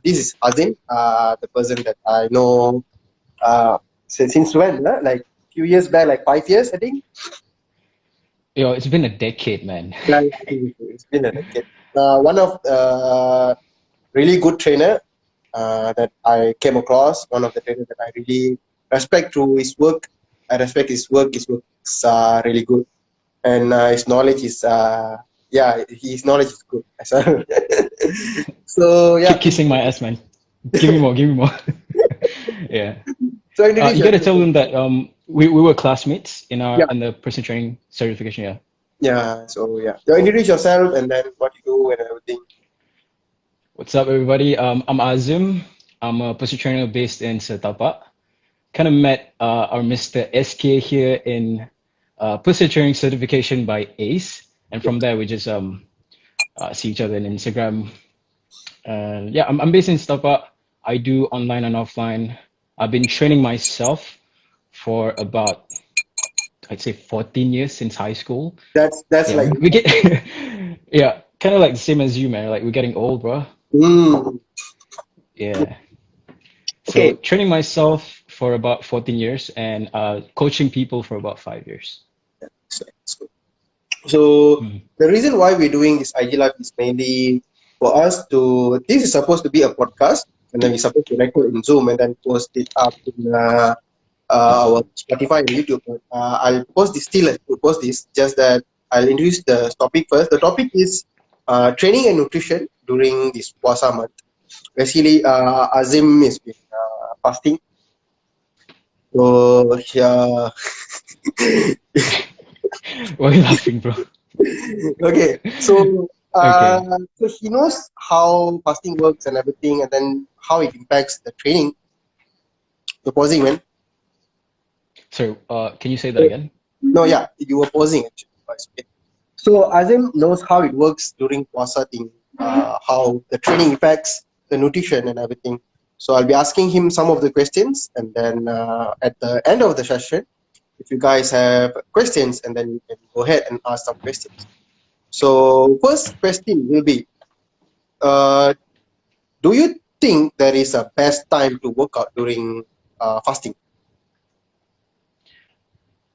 this is Azim, the person that I know since when? Like few years back, like 5 years, I think. Yo, it's been a decade, man. Like, it's been a decade. One of really good trainer that I came across. One of the trainers that I really respect through his work. I respect his work. His work is really good, and his knowledge is yeah, his knowledge is good as well. So Keep yeah, kissing my ass, man. Give me more, give me more. Yeah. so introduce You gotta yourself. tell them that we were classmates in our Yeah, in the person training certification, yeah. yeah. So yeah, so introduce yourself and then what you do and everything. What's up, everybody? I'm Azim. I'm a person trainer based in Setapak. Kind of met our Mr. SK here in person training certification by ACE, and from there we just see each other on Instagram. And yeah, I'm based in Setapak. I do online and offline. I've been training myself for about, I'd say, 14 years since high school. That's Yeah, like we get yeah, kind of like the same as you, man. Like we're getting old, bro. mm, Yeah. So okay. training myself for about 14 years and coaching people for about 5 years. So, so Hmm. the reason why we're doing this IG Live is mainly for us to. This is supposed to be a podcast, and then we're supposed to record in Zoom and then post it up in our Spotify and YouTube. But, I'll post this still. To post this, just that I'll introduce the topic first. The topic is training and nutrition during this Puasa month. Basically, Azim is been fasting. So yeah. Why are you laughing, bro? Okay, so Okay. so he knows how fasting works and everything, and then how it impacts the training, the pausing, man. So, can you say that again? No, yeah, you were pausing actually. Okay. So Azim knows how it works during puasa thing, how the training affects the nutrition and everything. So I'll be asking him some of the questions, and then at the end of the session, if you guys have questions, and then you can go ahead and ask some questions. So first question will be, uh, do you think there is a best time to work out during fasting?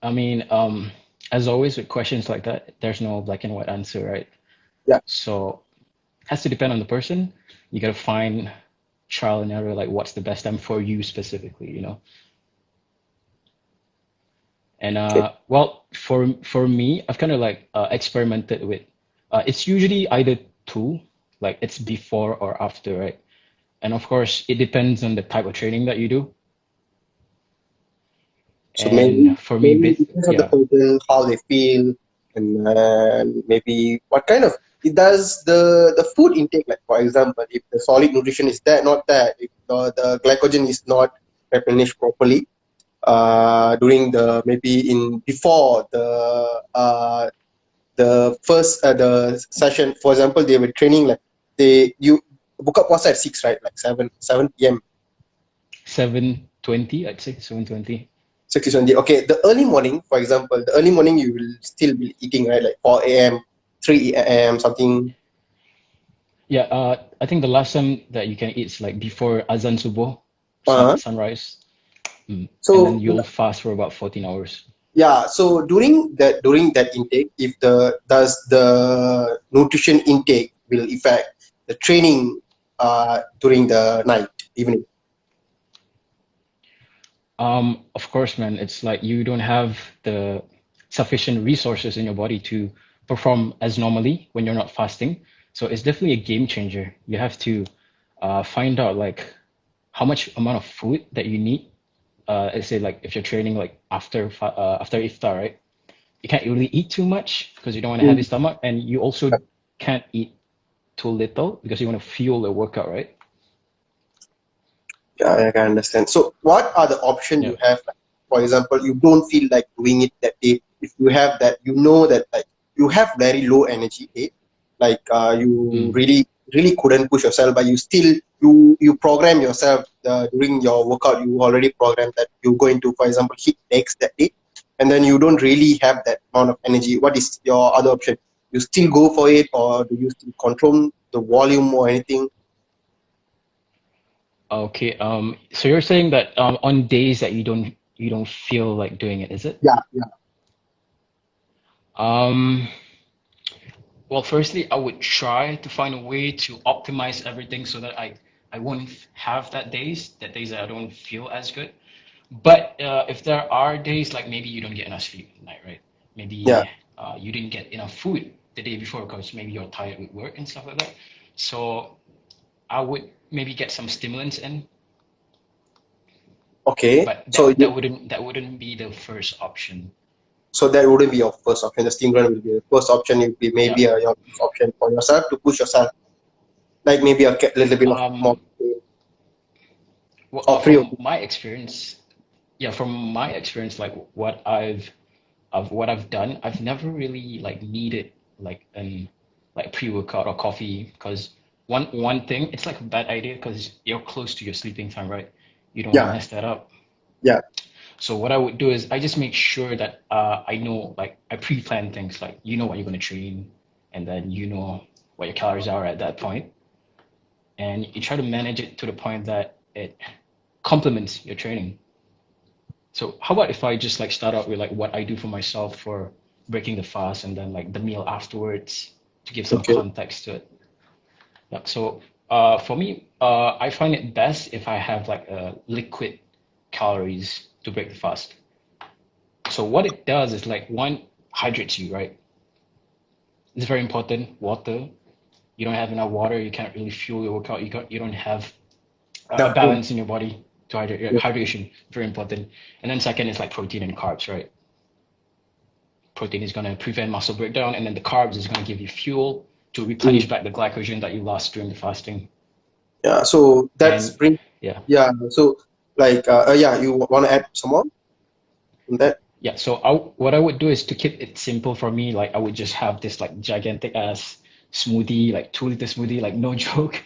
I mean, as always with questions like that, there's no black and white answer, right? Yeah. So, has to depend on the person. You gotta find trial and error, like what's the best time for you specifically, you know? And Okay. well, for me, I've kind of like experimented with. It's usually either two, like it's before or after, right? And of course, it depends on the type of training that you do. So maybe And for me, maybe it depends on the yeah, person, how they feel, and maybe what kind of it does the food intake. Like for example, if the solid nutrition is there, not there, if the glycogen is not replenished properly, during the maybe in before the first the session, for example, they were training like you book up puasa at 6, right? Like 7 p.m. 7:20, I'd say 7:20. 6 to 20. Okay, the early morning, for example, the early morning you will still be eating, right? Like 4 a.m., 3 a.m., something. Yeah, I think the last time that you can eat is like before Azan Subuh, Uh, sunrise. Mm. And then so you'll fast for about 14 hours. yeah, so during that intake, if the does the nutrition intake will affect the training during the night, evening. Of course, man, it's like you don't have the sufficient resources in your body to perform as normally when you're not fasting. So it's definitely a game changer. You have to find out like how much amount of food that you need. Let's say like if you're training like after iftar, right? You can't really eat too much because you don't want to have Mm. your stomach, and you also can't eat too little because you want to fuel the workout, right? Yeah, I can understand. So, what are the options Yeah. you have? Like, for example, you don't feel like doing it that day. If you have that, you know that like you have very low energy day, like you Mm. really couldn't push yourself, but you still you program yourself during your workout. You already programmed that you're going to, for example, hit legs that day, and then you don't really have that amount of energy. What is your other option? You still go for it, or do you still control the volume or anything? Okay. So you're saying that on days that you don't feel like doing it, is it? Yeah, yeah. Um, well, firstly, I would try to find a way to optimize everything so that I won't have that days that I don't feel as good. But if there are days like maybe you don't get enough sleep at night, right? Yeah. Maybe you didn't get enough food the day before because maybe you're tired with work and stuff like that. So I would maybe get some stimulants in, Okay. but So you, that wouldn't be the first option. so that wouldn't be your first option. The stimulant will be the first option. It will be Yeah. maybe your first option for yourself to push yourself, like maybe a little bit of more Um, well, or free. from my experience, yeah, from my experience, like what what I've done, I've never really like needed like an like pre-workout or coffee because one thing, it's like a bad idea because you're close to your sleeping time, right? You don't want to Yeah, mess that up. yeah. So what I would do is I just make sure that I know like I pre-plan things like you know what you're gonna train and then you know what your calories are at that point and you try to manage it to the point that it complements your training. So how about if I just like start out with like what I do for myself for breaking the fast and then like the meal afterwards to give some Okay. context to it. Yeah. So for me, I find it best if I have like a liquid calories to break the fast. So what it does is like one hydrates you, right? It's very important. Water. You don't have enough water, you can't really fuel your workout. You don't have a Enough food. balance in your body to hydrate. Yeah. Hydration, very important. And then second is like protein and carbs, right? Protein is going to prevent muscle breakdown, and then the carbs is going to give you fuel to Mm. replenish back the glycogen that you lost during the fasting. Yeah. So that's And bring. yeah, Yeah. So like yeah, you want to add some more on that? yeah. So what I would do is to keep it simple for me. Like I would just have this like gigantic ass smoothie, like 2 liter smoothie, like no joke.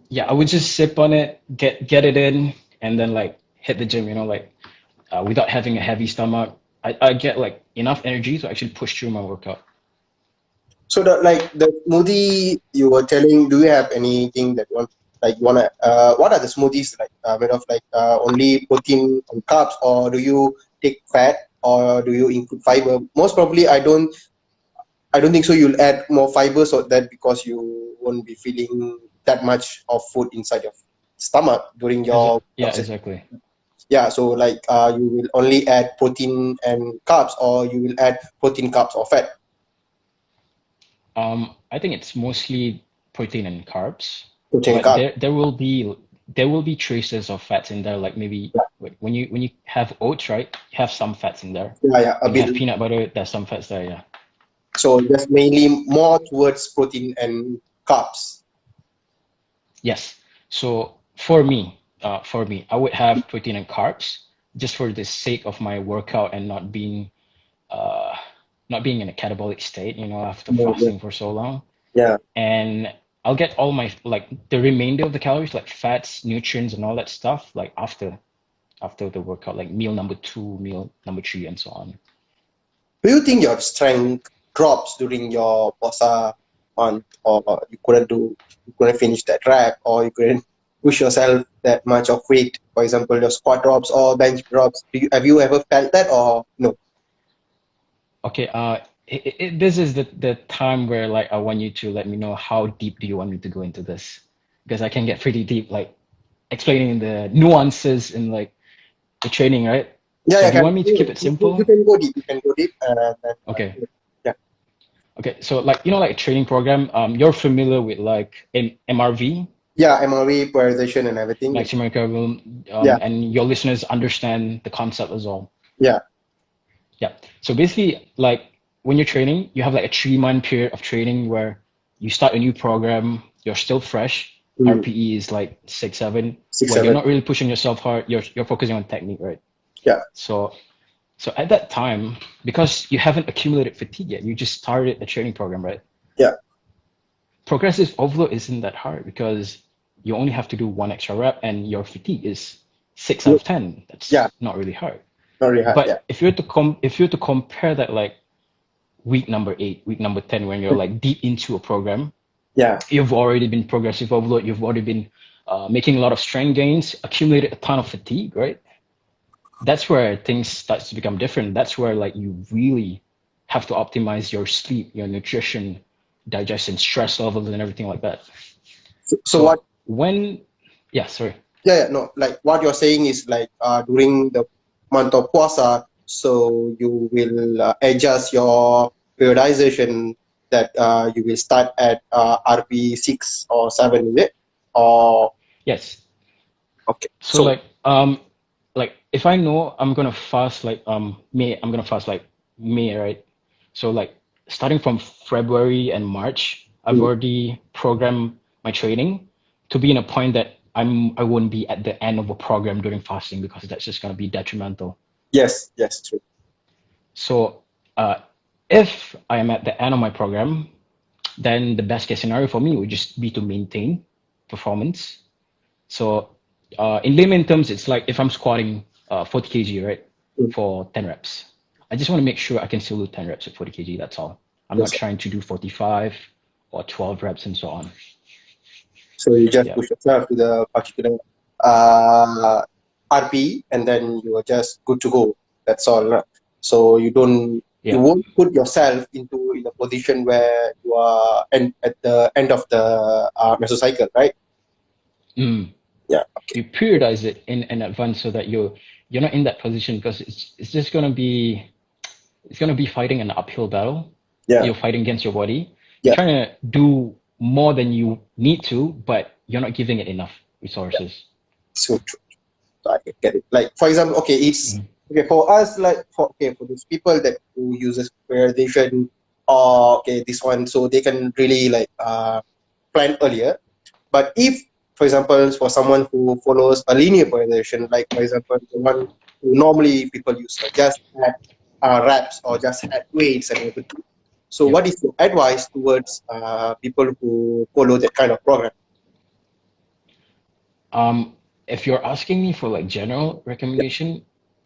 Yeah, I would just sip on it, get it in, and then like hit the gym. You know, like without having a heavy stomach. I get like enough energy to actually push through my workout. So the like the smoothie you were telling, do you have anything that you want like you wanna what are the smoothies like made of like only protein and carbs or do you take fat or do you include fiber? Most probably I don't think so you'll add more fiber so that because you won't be feeling that much of food inside your stomach during your Yeah, exactly. yeah, so like you will only add protein and carbs or you will add protein, carbs or fat. I think it's mostly protein and carbs, Protein and but carbs. there will be traces of fats in there. Like maybe when you have oats, right? You have some fats in there. Yeah, yeah, a When you bit. have peanut butter, there's some fats there. Yeah. So just mainly more towards protein and carbs. Yes. So for me, I would have protein and carbs just for the sake of my workout and uh, not being in a catabolic state, you know, after Yeah, fasting for so long. yeah. And I'll get all my like the remainder of the calories, like fats, nutrients, and all that stuff, like after the workout, like meal number two, meal number three, and so on. Do you think your strength drops during your puasa month, or you couldn't finish that rep, or you couldn't push yourself that much of weight? For example, your squat drops or bench drops. Have you ever felt that, or no? Okay, this is the time where like I want you to let me know how deep do you want me to go into this because I can get pretty deep, like explaining the nuances in like the training, right? Yeah, So yeah. do you want me to keep it You simple? can go deep. You can go deep, and Okay. yeah, Okay, so like you know like a training program, you're familiar with like MRV, yeah. MRV polarization and everything. maximum recoverable, Yeah, and your listeners understand the concept as well. yeah. Yeah. So basically, like when you're training, you have like a 3 month period of training where you start a new program, you're still fresh. Mm. RPE is like 6, 7, Six, where you're seven. not really pushing yourself hard. You're focusing on technique, right? Yeah, So at that time, because you haven't accumulated fatigue yet, you just started a training program, right? yeah. Progressive overload isn't that hard because you only have to do one extra rep and your fatigue is 6 out of 10. Yeah, That's not really hard. not really hard. Yeah, But if you're to compare that like week number 8, week number 10, when you're like deep into a program, yeah. you've already been progressive overload, you've already been making a lot of strength gains, accumulated a ton of fatigue, right? That's where things starts to become different. That's where like you really have to optimize your sleep, your nutrition, digestion, stress levels, and everything like that. So what? So when, yeah, sorry. Yeah, no, like what you're saying is like during the month of Puasa, so you will adjust your periodization that you will start at RP 6 or 7, is it? Or Yes. okay, So so like if I know I'm gonna fast like May, I'm gonna fast like May, right? So like starting from February and March, I've mm, already programmed my training to be in a point that I won't be at the end of a program during fasting because that's just gonna be detrimental. yes, yes, true. So uh, if I am at the end of my program, then the best case scenario for me would just be to maintain performance. So in layman terms, it's like if I'm squatting 40 kg, right, Mm, for 10 reps. I just want to make sure I can still do 10 reps at 40 kg. That's all. I'm not yes. trying to do 45 or 12 reps and so on. So you just Yeah. push yourself to the particular uh, RP, and then you are just good to go. That's all. Right? So you Yeah. won't put yourself into in a position where you are at the end of the mesocycle, right? Mm. Yeah. Okay. You periodize it in advance so that you're not in that position because it's just gonna be fighting an uphill battle. Yeah. You're fighting against your body. You're Yeah. trying to do more than you need to, but you're not giving it enough Yeah. resources. So true. So I get it. Like for example, okay, it's Mm. okay for us. Like for those people that who uses periodization, or okay, this one, so they can really like plan earlier. But if, for example, for someone who follows a linear periodization, like for example, the one who normally people use like just add reps or just add weights and everything. So, Yep. what is your advice towards people who follow that kind of program? Um, if you're asking me for like general Yeah, recommendation,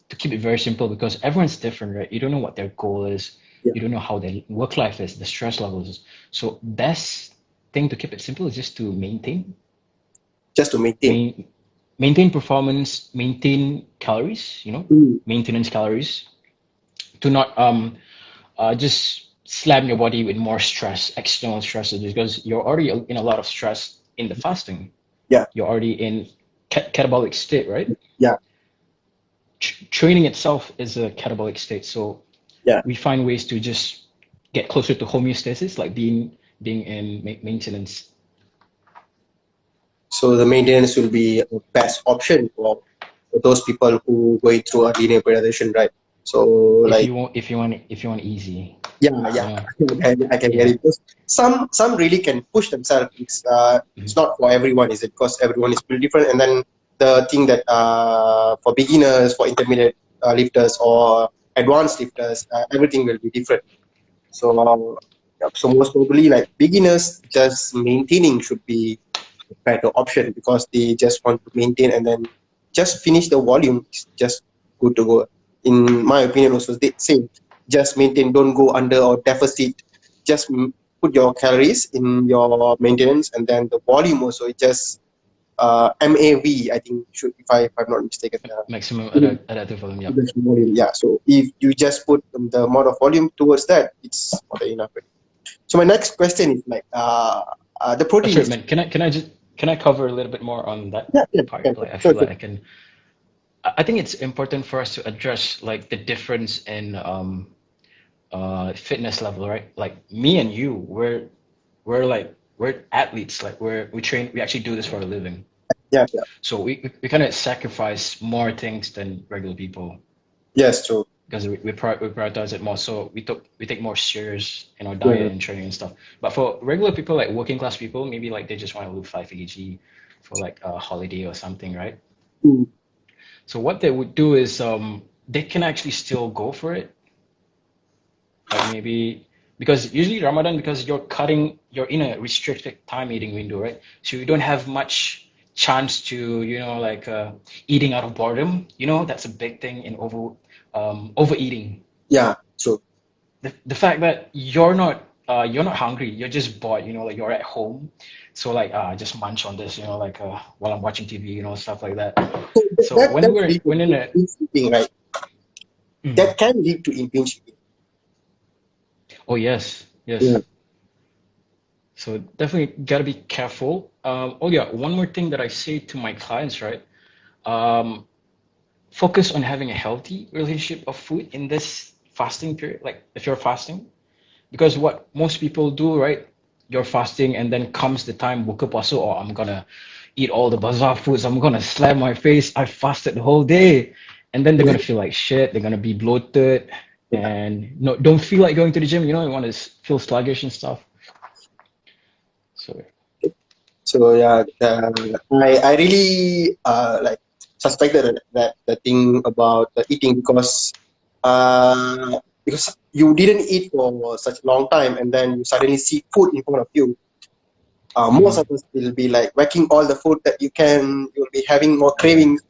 to keep it very simple because everyone's different, right? You don't know what their goal is. yeah, You don't know how their work life is, the stress levels is. So best thing to keep it simple is just to just to maintain. main, maintain performance, maintain calories, Mm, maintenance calories. Do not just slam your body with more stress, external stresses, because you're already in a lot of stress in the fasting. yeah, You're already in catabolic state, right? yeah, Training itself is a catabolic state, so yeah. we find ways to just get closer to homeostasis, like being in maintenance. So the maintenance will be a best option for those people who going through a linear periodization, right? So If like you want, if you want easy, yeah, you yeah, know, I can get yeah. it. Because some really can push themselves. It's Mhm. not for everyone, is it? Because everyone is pretty different. And then the thing that for beginners, for intermediate lifters or advanced lifters, everything will be different. So yeah, so most probably like beginners, just maintaining should be a better option because they just want to maintain and then just finish the volume. It's just good to go. In my opinion, also they same. Just maintain, don't go under or deficit. Just put your calories in your maintenance and then the volume also. It just MAV. I think should if I'm not mistaken. Maximum adaptive volume. Yep. That's volume. Yeah. So if you just put the amount of volume towards that, it's more than enough. So my next question is like the Oh, protein sorry, is man. Can I cover a little bit more on that yeah, yeah, part? yeah, Like, I sure, feel sure. like I can. I think it's important for us to address like the difference in fitness level, right? Like me and you, we're athletes. Like we train. We actually do this for a living. Yeah, yeah. So we kind of sacrifice more things than regular people Yes, true. because we prioritize it more. So we take more serious in our Yeah. diet and training and stuff. But for regular people, like working class people, maybe like they just want to lose 5 kg for like a holiday or something, right? Mm. So what they would do is they can actually still go for it. Like maybe because usually Ramadan, because you're in a restricted time eating window, right? So you don't have much chance to, like eating out of boredom. That's a big thing in overeating. Yeah, true. The fact that you're not you're not hungry, you're just bored, like you're at home. So like just munch on this, like while I'm watching TV, stuff like that. So So when that's we're lead to when in a impinge sleeping, right? mm. That can lead to impinge sleeping. Oh yes, Yeah. yes. So definitely gotta be careful. Oh yeah, one more thing that I say to my clients, right? Um, Focus on having a healthy relationship of food in this fasting period, like if you're fasting. Because what most people do, right? You're fasting and then comes the time buka puasa, or I'm gonna eat all the bazaar foods, I'm gonna slap my face, I fasted the whole day. And then they're gonna feel like shit, they're gonna be bloated and no, don't feel like going to the gym, you want to feel sluggish and stuff. So So yeah, I really like suspected that the thing about the eating because you didn't eat for such a long time and then you suddenly see food in front of you. Most mhm, of us will be like whacking all the food that you can. You'll be having more cravings.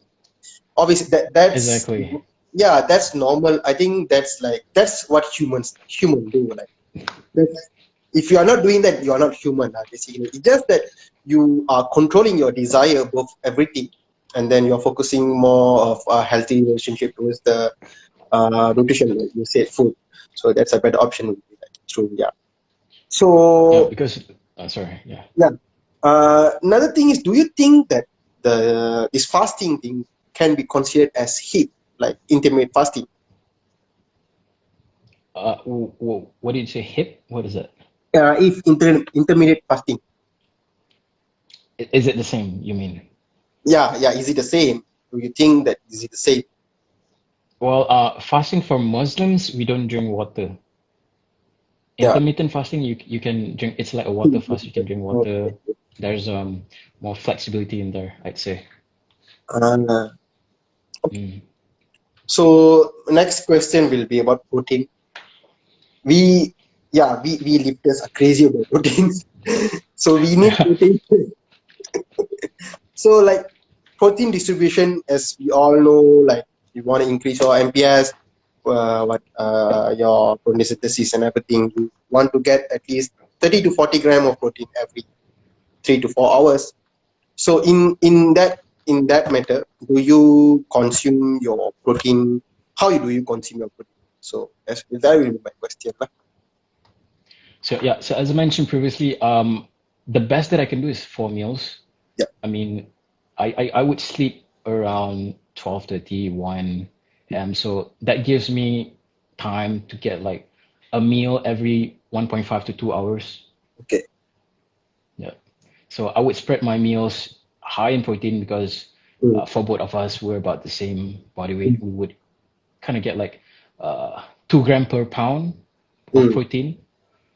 Obviously, that's exactly. yeah, that's normal. I think that's what human do. Like that's, if you are not doing that, you are not human. Basically, it's just that you are controlling your desire above everything, and then you're focusing more of a healthy relationship towards the nutrition. Like you said, food. So that's a better option. Would be like, true. Yeah. Yeah, So because sorry, yeah. yeah. Another thing is, do you think that this fasting thing can be considered as HIIT, like intermittent fasting? What did you say? Hip? What is it? If intermittent fasting, Is it the same, you mean? yeah, is it the same? Do you think that is it the same? Well, fasting for Muslims, we don't drink water. Yeah. Intermittent fasting, you can drink. It's like a water fast. You can drink water. Okay. There's more flexibility in there, I'd say. Uh, Mm. so next question will be about protein. We we lifters are crazy about proteins. So we need protein. So like protein distribution, as we all know, like you want to increase your MPS, your protein synthesis and everything. You want to get at least 30 to 40 gram of protein every 3 to 4 hours. So in that matter, do you consume your protein? How do you consume your protein? So that will be my question, lah. So yeah, so as I mentioned previously, the best that I can do is 4 meals. Yeah. I mean, I would sleep around 12:30, 1 a.m. So that gives me time to get like a meal every 1.5 to 2 hours. Okay. Yeah. So I would spread my meals high in protein because Mm, for both of us, we're about the same body weight. mm, We would kind of get like 2 gram per pound of mm, protein.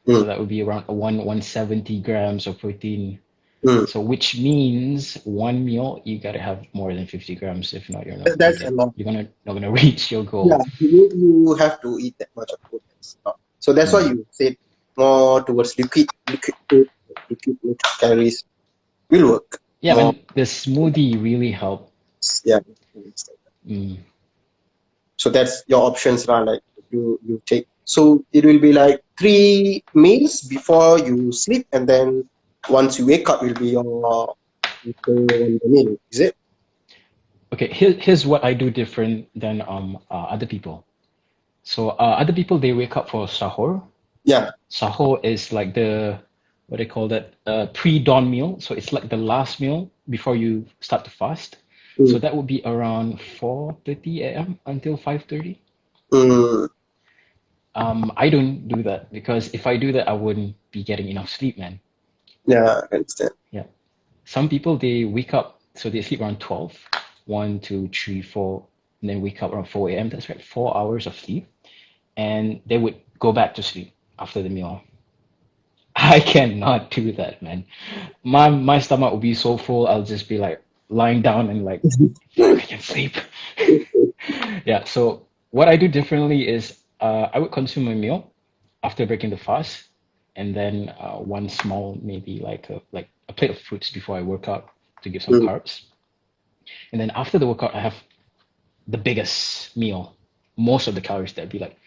mm, So that would be around 170 grams of protein. mm. So which means one meal you gotta have more than 50 grams. If not, That's a lot. not gonna reach your Yeah, goal. you have to eat that much of food. That's not. So that's why Mm. you said more towards liquid food, liquid calories will work Yeah, more. man, the smoothie really helped. Yeah. Mm. So that's your options, right? Like you take. So it will be like 3 meals before you sleep, and then once you wake up, will be your after one meal. Is it? Okay, here's what I do different than other people. So other people they wake up for sahur. Yeah. Sahur is like the what they call that pre-dawn meal. So it's like the last meal before you start to fast. So Mm, that would be around 4:30 a.m. until 5:30. mm, I don't do that because if I do that, I wouldn't be getting enough sleep, man. yeah, I understand. Yeah. Some people they wake up, so they sleep around 12, 1, 2, 3, 4, and then wake up around 4 a.m. That's right, 4 hours of sleep, and they would go back to sleep after the meal. I cannot do that, man. My stomach will be so full, I'll just be like lying down and like, fuck, I can sleep. Yeah, so what I do differently is I would consume a meal after breaking the fast, and then one small, maybe like a plate of fruits before I work out to give some Mm, carbs. And then after the workout, I have the biggest meal, most of the calories that'd be like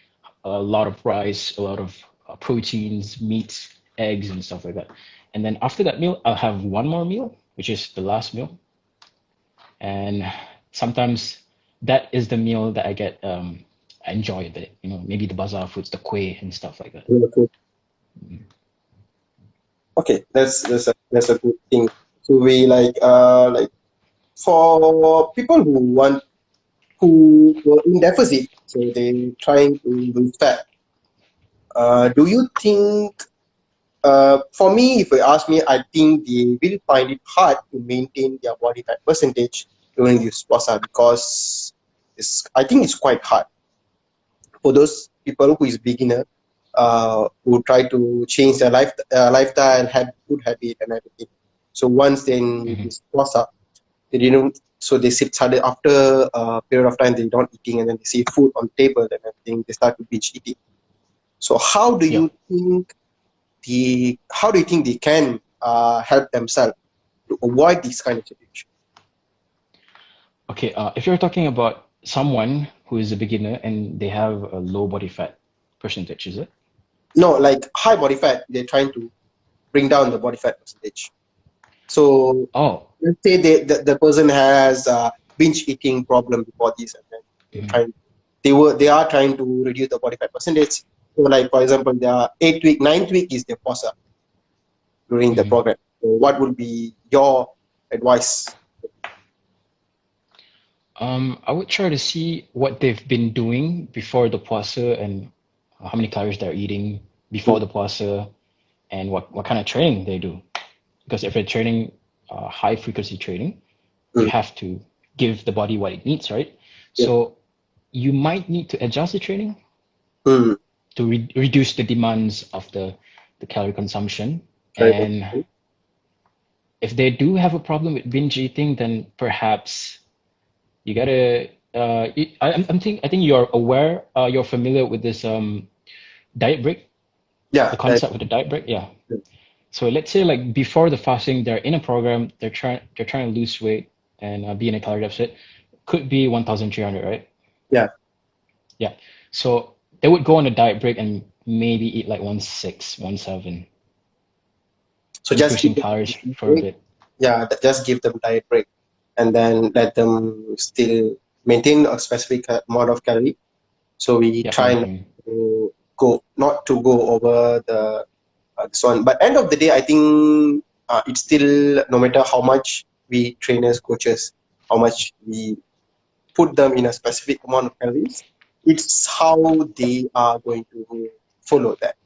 a lot of rice, a lot of proteins, meats, eggs, and stuff like that. And then after that meal, I'll have one more meal, which is the last meal. And sometimes that is the meal that I enjoy a bit. Maybe the bazaar foods, the kueh and stuff like that. Okay, okay, that's a good thing. So we like for people who were in deficit, so they trying to lose fat. Do you think? For me, if you ask me, I think they will find it hard to maintain their body fat percentage during this puasa because I think it's quite hard for those people who is beginner, who try to change their lifestyle, have good habit and everything. So once then Hmm. this puasa, they didn't. So they sit suddenly after a period of time they don't eating and then they see food on table and everything. They start to binge eating. So Yep. how do you think they can help themselves to avoid this kind of situation? Okay, if you're talking about someone who is a beginner and they have a low body fat percentage, is it? No, like high body fat, they're trying to bring down the body fat percentage. So Oh, let's say the person has binge eating problem before this, and then they're mhm. trying, they are trying to reduce the body fat percentage. So like for example, their 8 week, 9th week is their POSA during the Mhm. program. So what would be your advice? I would try to see what they've been doing before the puasa and how many calories they're eating before Mm, the puasa and what kind of training they do. Because if they're training high frequency training, you mm, have to give the body what it needs, right? yeah. So you might need to adjust the training Mm, to reduce the demands of the calorie consumption. very And good. if they do have a problem with binge eating, then perhaps you gotta. I think you're aware. You're familiar with this diet break, Yeah, the concept of the diet break. Yeah. So let's say like before the fasting, they're in a program. They're trying to lose weight and be in a calorie deficit. Could be 1,300, right? yeah. Yeah. So they would go on a diet break and maybe eat like 1,600, 1,700, So just increasing give them calories diet for a break. bit. Yeah, just give them diet break, and then let them still maintain a specific amount of calorie. So we Yep. try not to go over the this one. But end of the day, I think it's still, no matter how much we trainers, coaches, how much we put them in a specific amount of calories, it's how they are going to follow that,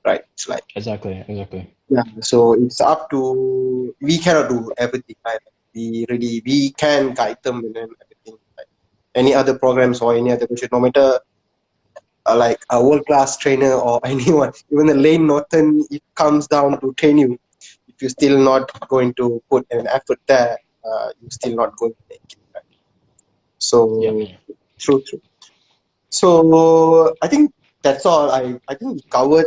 right? It's like, Exactly. Exactly. yeah, so it's up to, we cannot do everything, right? We can guide them and then everything. Like any other programs or any other coaches, no matter like a world class trainer or anyone, even the Lane Norton, it comes down to train you. If you're still not going to put an effort there, you're still not going to make it. Right? Yep. So true. So I think that's all. I think we covered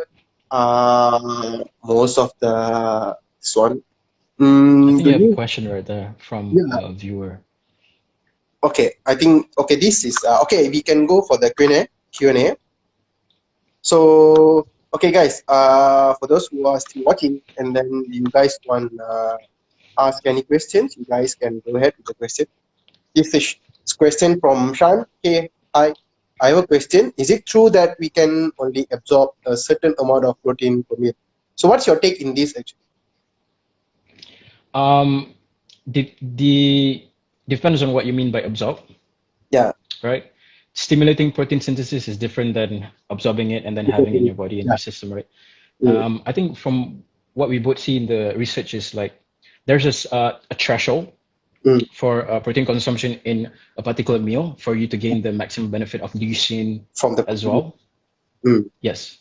most of the this one. I think Do you have a you? question right there from Yeah. a viewer. Okay. I think okay. This is okay. We can go for the Q&A. Q&A. So okay, guys. For those who are still watching, and then you guys want ask any questions, you guys can go ahead with the question. This is question from Shan. Hey, hi. I have a question. Is it true that we can only absorb a certain amount of protein per meal? So what's your take in this actually? Um, the depends on what you mean by absorb, Yeah. right? Stimulating protein synthesis is different than absorbing it and then having it in your body and Yeah. your system, right? Mm, I think from what we both see in the research is like there's a threshold mm, for protein consumption in a particular meal for you to gain the maximum benefit of leucine from the as protein. well. Mm. Yes.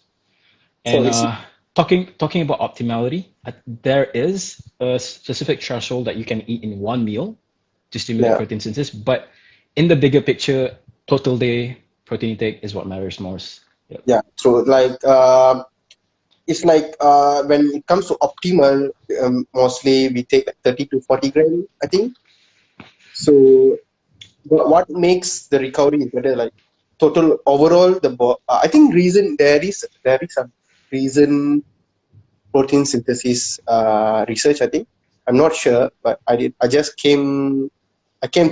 So And it's talking about optimality, there is a specific threshold that you can eat in one meal to stimulate yeah, protein synthesis, but in the bigger picture, total day protein intake is what matters most. Yep. yeah. So like it's like when it comes to optimal, mostly we take like 30 to 40 gram, I think. So what makes the recovery better? Like total overall, I think reason there is some. recent protein synthesis research, I think. I'm not sure, but I came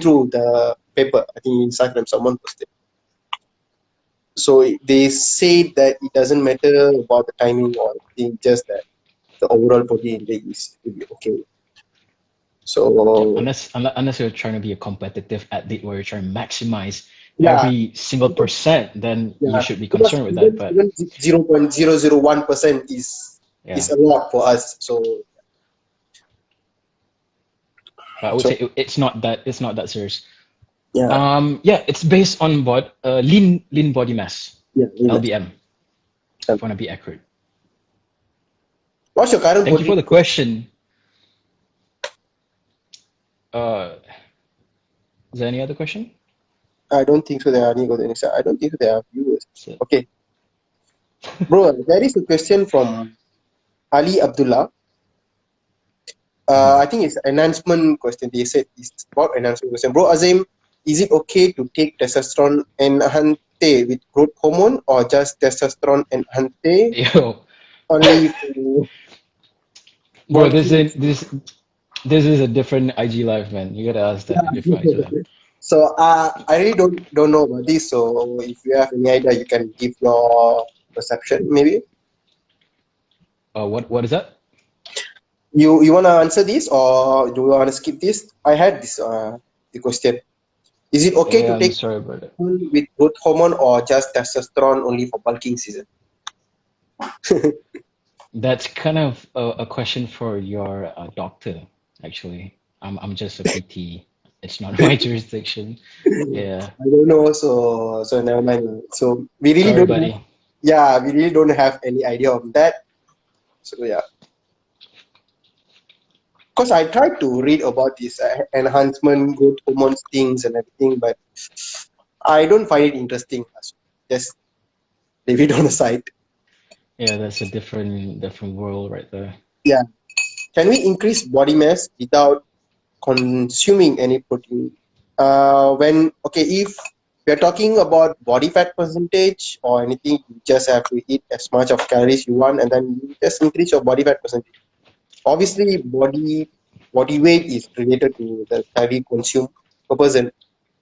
through the paper. I think in Instagram someone posted. So they say that it doesn't matter about the timing or anything, just that the overall protein intake is will be okay. Yeah, So unless you're trying to be a competitive athlete where you're trying to maximize yeah, every single percent, then you yeah, should be because concerned with that. But even 0.001% yeah, is a lot for us. but I would So say it's not that serious. yeah, Yeah, it's based on lean body mass, yeah, very much. LBM, if I want to be accurate. What's your current Thank you protein? for the question. Uh, is there any other question? I don't think so. There are any good things. I don't think so there are viewers. So, Okay, bro. There is a question from Ali Abdullah. mhm. I think it's enhancement question. They said it's about enhancement question. Bro Azim, is it okay to take testosterone enhance with growth hormone or just testosterone enhance Yo, only for bro, this bulking? is this this is a different IG live, man. You gotta ask that in a different IG live. So I really don't know about this. So if you have any idea, you can give your perception. Maybe What is that? you wanna answer this or do you wanna skip this? I had this the question. Is it okay Yeah, to I'm take sorry about that. with growth hormone or just testosterone only for bulking season? That's kind of a question for your doctor, actually. I'm just a PT. It's not my jurisdiction. Yeah. I don't know, so never mind. So we really Sorry, don't have, buddy. yeah, we really don't have any idea of that. So yeah, because I tried to read about this enhancement, growth hormones things and everything, but I don't find it interesting. So just leave it on the side. Yeah, that's a different world right there. Yeah, can we increase body mass without consuming any protein? When okay, if we're talking about body fat percentage or anything, you just have to eat as much of calories you want, and then you just increase your body fat percentage. Obviously, body weight is related to the calorie consumed per person.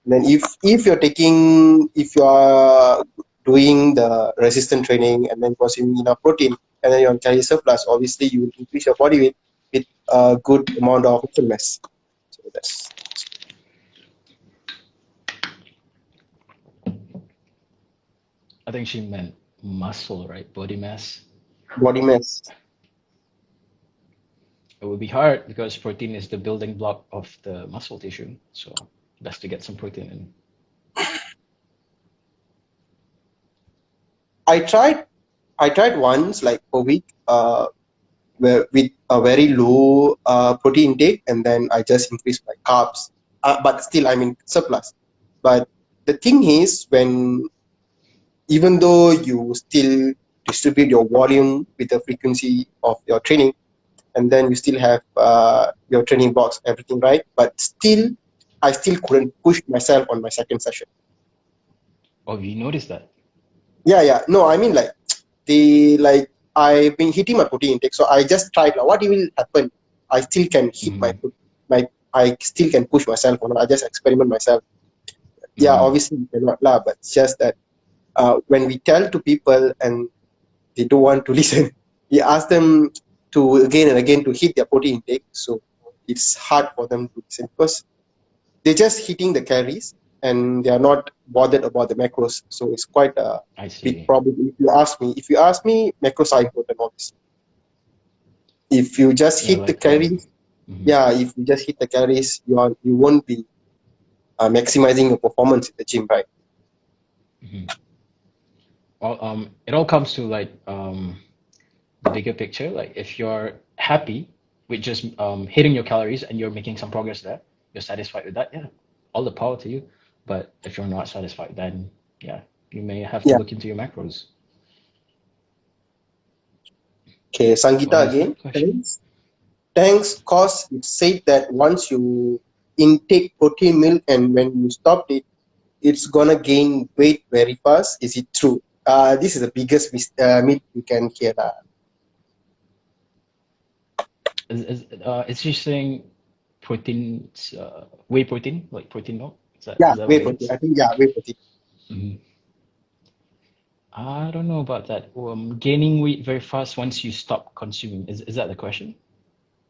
And then if you're taking if you are doing the resistant training and then consuming enough protein and then you're on calorie surplus, obviously you will increase your body weight with a good amount of muscle mass. So that's I think she meant muscle, right? Body mass. body mass. It would be hard because protein is the building block of the muscle tissue. So best to get some protein in. I tried I tried once like per week where with a very low protein intake and then I just increased my carbs. But still I'm in surplus. But the thing is when even though you still distribute your volume with the frequency of your training and then you still have your training box everything right but still I still couldn't push myself on my second session. Oh, you noticed that? Yeah, no, I mean like the like I've been hitting my protein intake so I just tried like what will happen. I still can hit Hmm. my I still can push myself on. I just experiment myself. Yeah, Hmm. obviously you cannot lah but it's just that when we tell to people and they don't want to listen. We ask them to again and again to hit their protein intake, so it's hard for them to listen because they're just hitting the calories and they are not bothered about the macros. So it's quite a I big see. problem. If you ask me, macros are important. Obviously, if you just Yeah, hit the like calories, mhm, yeah, if you just hit the calories, you won't be maximizing your performance in the gym, right? mhm. Well, it all comes to like the bigger picture. Like if you're happy with just hitting your calories and you're making some progress there, you're satisfied with that, yeah, all the power to you. But if you're not satisfied, then yeah, you may have to Yeah. look into your macros. Okay, What Sangita is again. that question? Thanks. Thanks, cause it said that once you intake protein milk and when you stopped it, it's gonna gain weight very fast. Is it true? This is the biggest myth you can hear. Is she saying protein, whey protein, like protein milk? Yeah, Is that what whey it protein. is? I think yeah, whey protein. Mhm. I don't know about that. Gaining weight very fast once you stop consuming. Is that the question?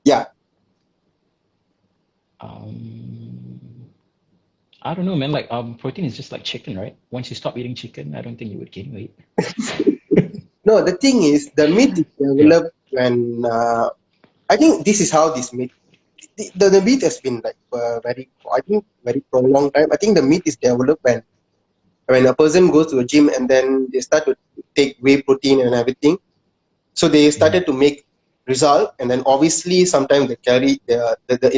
Yeah. Um, I don't know, man. Like, protein is just like chicken, right? Once you stop eating chicken, I don't think you would gain weight. No, the thing is, the myth is Yeah. developed when I think this is how this myth. The myth has been like very, I think, very prolonged time. I think the myth is developed when a person goes to a gym and then they start to take whey protein and everything. So they Mhm. started to make result, and then obviously sometimes the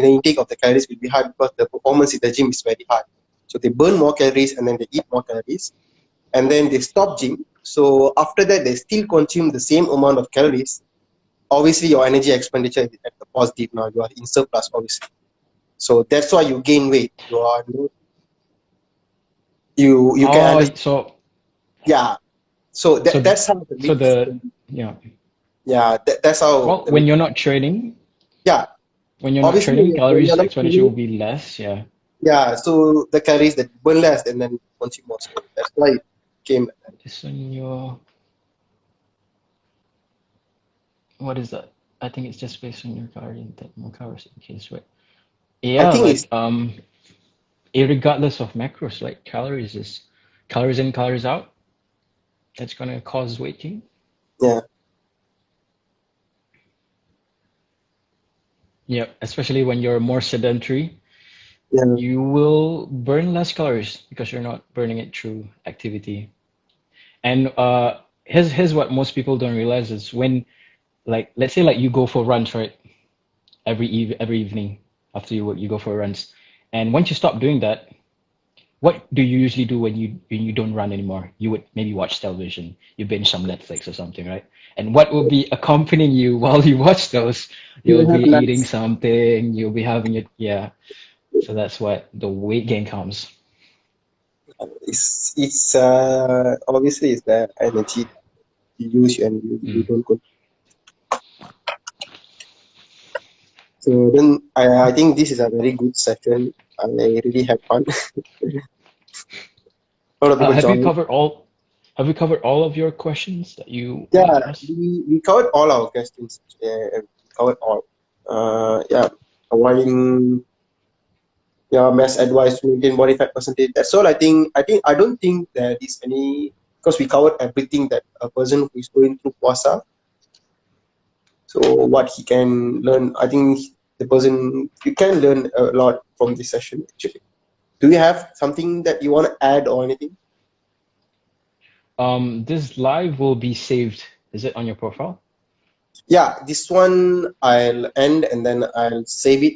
intake of the calories will be high because the performance in the gym is very high. So they burn more calories and then they eat more calories, and then they stop gym. So after that, they still consume the same amount of calories. Obviously, your energy expenditure is at the positive now. You are in surplus, obviously. So that's why you gain weight. You can Oh, understand. Yeah. So so that's how the so myth is. the yeah. Yeah, that's how Well, the myth. when you're not training, Yeah. Obviously, when you're calories not expenditure will training, be less. Yeah. yeah. So the calories that burn less and then consume more. So that's why it came like that. This on your what is that? I think it's just based on your calorie intake, more calories in case, right? I Yeah, think it's like irregardless of macros, like calories is calories in, calories out. That's gonna cause weight gain. yeah, Yeah, especially when you're more sedentary, yeah, you will burn less calories because you're not burning it through activity. And here's what most people don't realize is when like let's say like you go for runs, right? Every evening after you work, you go for runs. And once you stop doing that, what do you usually do when you don't run anymore? You would maybe watch television, you binge some Netflix or something, right? And what will be accompanying you while you watch those? you You'll will be have eating nuts. something, you'll be having it, yeah. So that's what the weight gain comes. It's obviously it's the energy you use and you Mm. don't go. So then I think this is a very good session. I really had fun. A lot of people Have you joined. covered all? Have you covered all of your questions that you wanted Yeah, to ask? we covered all our questions. Yeah, we covered all. Yeah, avoiding your best advice to maintain body fat percentage. That's all. I don't think there is any because we covered everything that a person who is going through puasa. So what he can learn, I think the person you can learn a lot from this session actually. Do you have something that you want to add or anything? This live will be saved. Is it on your profile? Yeah, this one I'll end and then I'll save it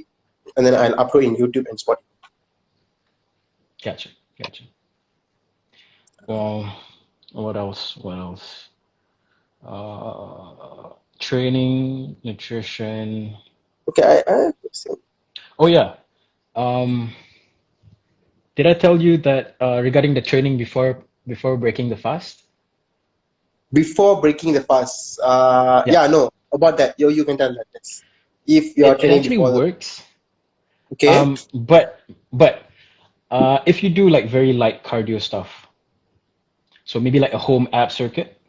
and then I'll upload in YouTube and Spotify. Gotcha, gotcha. Well, what else? What else? Training, nutrition. Okay, I Oh yeah. Um, did I tell you that regarding the training before breaking the fast? before breaking the fast. Yeah, Yeah, no, about that. You can tell that. Yes. If you are it training actually before the works. okay, But if you do like very light cardio stuff, so maybe like a home ab circuit,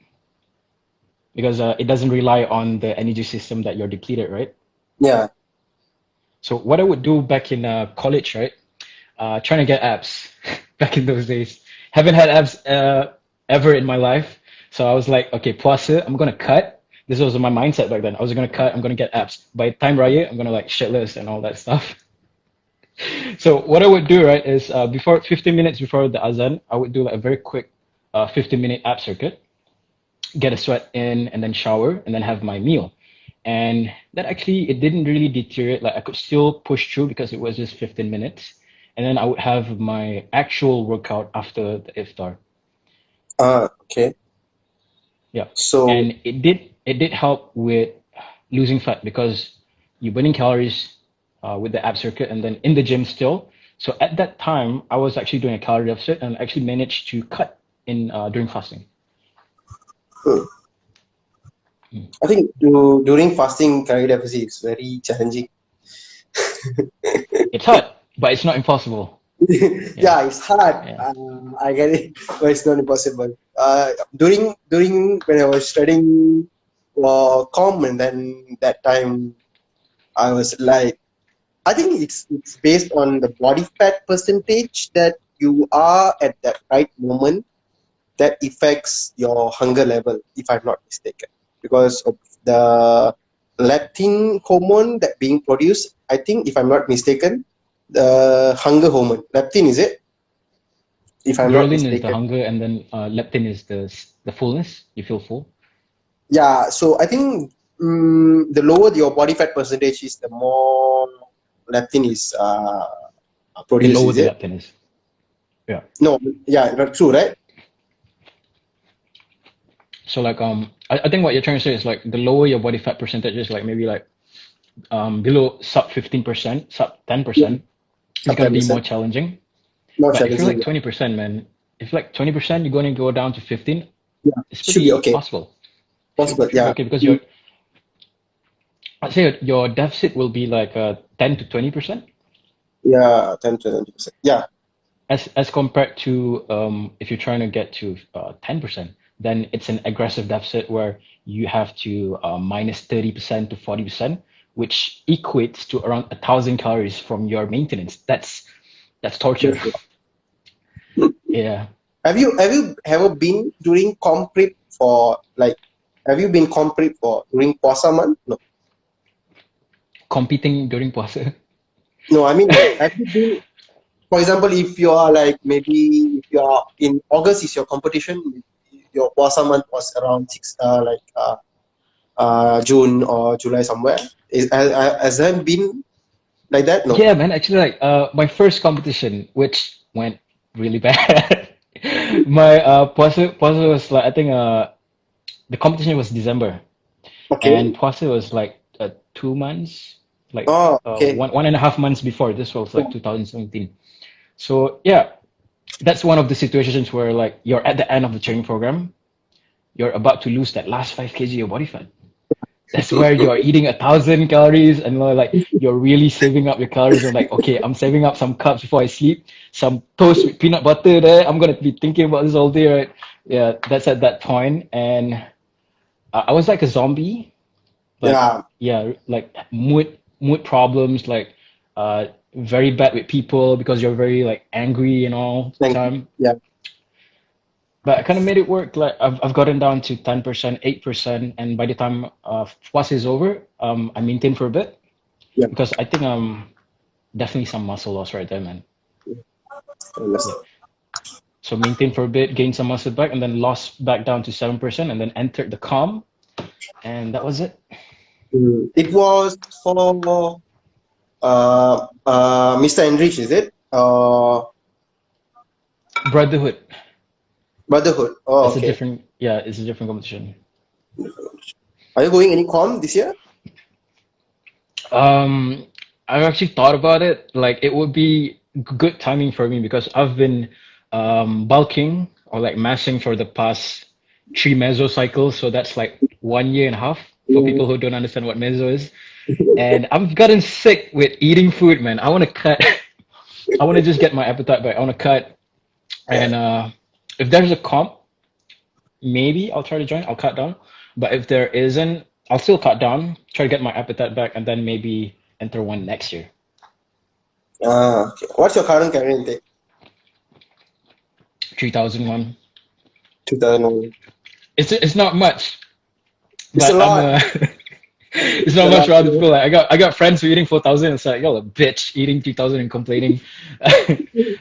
because it doesn't rely on the energy system that you're depleted, right? yeah, So what I would do back in college, right? Trying to get abs back in those days. Haven't had abs ever in my life. So I was like, okay, puasa, I'm gonna cut. This was my mindset back then. I was gonna cut, I'm gonna get abs. By time raya, I'm gonna like shitless and all that stuff. So what I would do, right, is before 15 minutes before the azan, I would do like a very quick 15-minute ab circuit, get a sweat in, and then shower, and then have my meal. And that actually, it didn't really deteriorate. Like I could still push through because it was just 15 minutes. And then I would have my actual workout after the iftar. okay. Yeah. So And it did help with losing fat because you're burning calories with the ab circuit and then in the gym still. So at that time, I was actually doing a calorie deficit and actually managed to cut in during fasting. Hmm. Mm. I think during fasting, calorie deficit is very challenging. It's hard, but it's not impossible. Yeah, Yeah, it's hard. yeah. I get it, but it's not impossible. During when I was studying com, and then that time I was like, I think it's based on the body fat percentage that you are at that right moment that affects your hunger level, if I'm not mistaken, because of the leptin hormone that being produced. I think, if I'm not mistaken, the hunger hormone, leptin, is it? If I'm not Ghrelin is the mistaken. hunger, and then leptin is the fullness. You feel full. Yeah, so I think the lower your body fat percentage is, the more leptin is The produced. lower Is the it? leptin is. Yeah. No, yeah, not true, right? So like I think what you're trying to say is like the lower your body fat percentage is, like maybe like below sub 15%, sub Yeah, 10%, it's gonna be more 10%. challenging. More But if you're challenging. like Yeah, 20%, man, if like 20%, you're gonna go down to 15, yeah, it's should be pretty okay. possible. Possible. Should be Yeah. okay because I'd say your deficit will be like 10 to 20%, Yeah, 10 to 20%. Yeah. as compared to if you're trying to get to 10%, then it's an aggressive deficit where you have to minus 30% to 40%, which equates to around 1,000 calories from your maintenance. That's torture. That's it. Yeah, Have you ever been during comp prep for, like, have you been comp prep for during Puasa month? No. competing during puasa. No, I mean, have you been, for example, if you are like, maybe if you are in August is your competition, your Puasa month was around June or July somewhere. Has that been like that? No. Yeah, man. Actually, like my first competition, which went really bad. My puasa was like, I think the competition was December, and Okay. puasa was like 2 months, like Oh, okay. one and a half months before. This was Yeah. like 2017. So yeah, that's one of the situations where like you're at the end of the training program, you're about to lose that last 5 kg of body fat. That's where you're eating 1,000 calories, and like you're really saving up your calories. You're like, okay, I'm saving up some carbs before I sleep, some toast with peanut butter there. I'm gonna be thinking about this all day, right? Yeah, that's at that point, and I was like a zombie. Like, Yeah. yeah, like mood problems, like very bad with people because you're very like angry and all the Thank you. time. Yeah. But I kind of made it work. Like I've gotten down to 10%, 8%, and by the time FWAS is over, I maintained for a bit Yeah. because I think definitely some muscle loss right there, man. I Yeah. understand. So maintained for a bit, gained some muscle back, and then lost back down to 7%, and then entered the calm, and that was it. It was for Mr. Enrich, is it? Brotherhood. Brotherhood. Oh, It's a okay. different, yeah, it's a different competition. Are you going any com this year? Um, I've actually thought about it. Like it would be good timing for me because I've been bulking or like massing for the past 3 mesocycles. So that's like 1 year and a half for Mm. people who don't understand what meso is. And I've gotten sick with eating food, man. I want to cut. I want to just get my appetite back. I want to cut. And if there's a comp, maybe I'll try to join. I'll cut down. But if there isn't, I'll still cut down, try to get my appetite back, and then maybe enter one next year. Okay. What's your current calorie intake? 3,001. 2001. It's not much, It's a but I'm lot. a. It's It's not a much lot, for you other know. people. Like I got friends who eating 4,000. It's like, y'all a bitch eating 3,000 and complaining.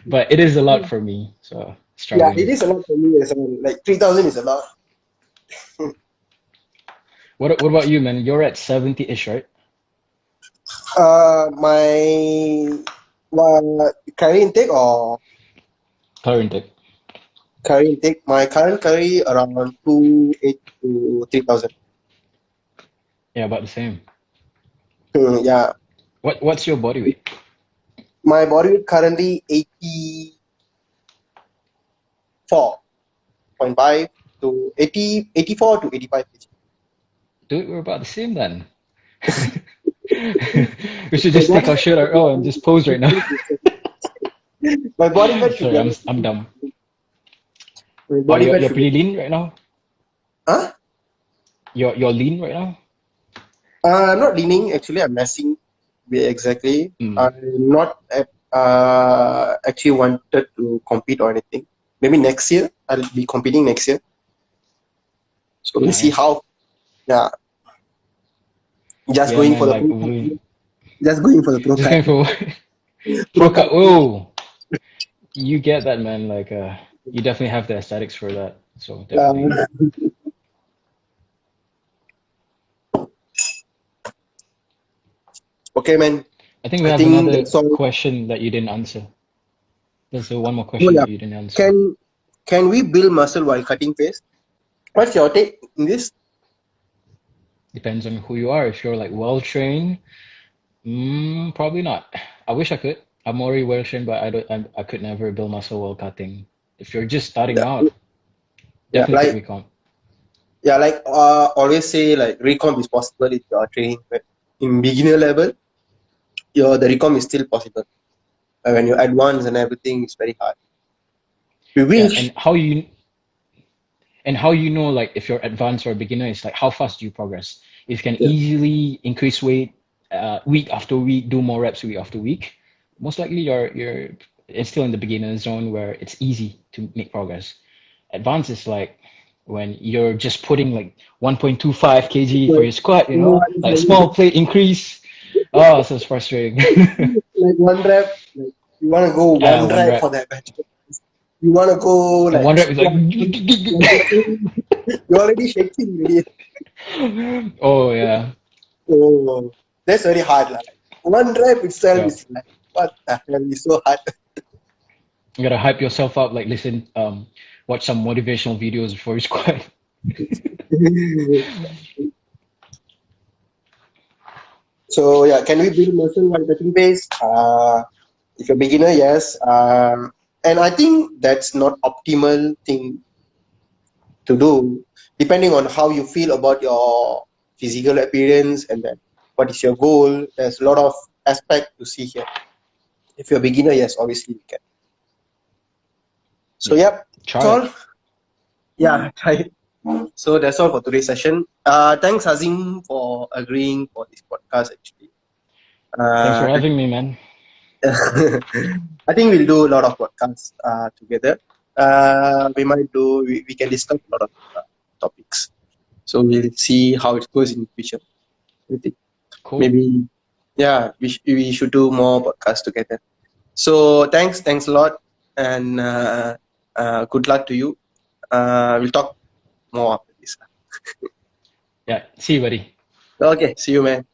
But it is a lot for me, so Yeah, it struggling. is a lot for me as well. Like 3,000 is a lot. What about you, man? You're at 70-ish, right? My curry intake, or Current intake. curry intake, my current curry around 2,800 to 3,000. Yeah, about the same. Yeah, What's your body weight? my body weight currently 84.5. to 84 to 85 kg. Dude, we're about the same then. We should My just take body our shirt out oh, and just pose right now. my body fat should Sorry, be I'm dumb. my Oh, body fat you're should be. pretty lean right now? Huh? You're lean right now? I'm not leaning. Actually, I'm messing. Exactly. Mm, I'm not actually wanted to compete or anything. Maybe next year I'll be competing next year. So we'll see nice. how. Yeah, just Yeah, going for man, the like pro. Just going for the pro just card. going for Pro pro card. cut. Whoa, you get that, man. Like, you definitely have the aesthetics for that. So definitely. Uh, okay, man. I think we I have think another that's all. question that you didn't answer. There's one more Oh question yeah. that you didn't answer. Can we build muscle while cutting face? What's your take in this? Depends on who you are. If you're like well trained, probably not. I wish I could. I'm already well trained, but I could never build muscle while cutting. If you're just starting Yeah, out, yeah, definitely take like recon. yeah, like always say like recomp is possible if you are training in beginner level. The recomp is still possible. When you advance and everything, it's very hard. We Yeah, wish. and how you know like if you're advanced or beginner is like how fast do you progress. If you can Yeah, easily increase weight week after week, do more reps week after week, most likely you're it's still in the beginner zone where it's easy to make progress. Advanced is like when you're just putting like 1.25 kg for like your squat, you no know, one is like a small plate increase. Oh, so it's frustrating. like one rep. Like you want to go one One rep for rep that bench. You want to go and like one rep is like squat. Like, you're already shaking already. oh yeah. Oh, that's very hard. Like. One rep itself Yeah. is like, what the hell is so hard? You gotta hype yourself up, like listen, watch some motivational videos before you squat. So yeah, can we build muscle while cutting base? If you're beginner, yes. And I think that's not optimal thing to do, depending on how you feel about your physical appearance and then what is your goal. There's a lot of aspect to see here. If you're a beginner, yes, obviously you can. So Yeah, yeah, that's try all. it. Yeah, try it. So that's all for today's session. Thanks Azim for agreeing for this podcast actually. Thanks for Uh, having me, man. I think we'll do a lot of podcasts together. We can discuss a lot of topics. So we'll see how it goes in the future. I think Cool. maybe, yeah, we should do more podcasts together. So thanks a lot, and good luck to you. We'll talk more after this. Yeah, see you, buddy. Okay, see you, man.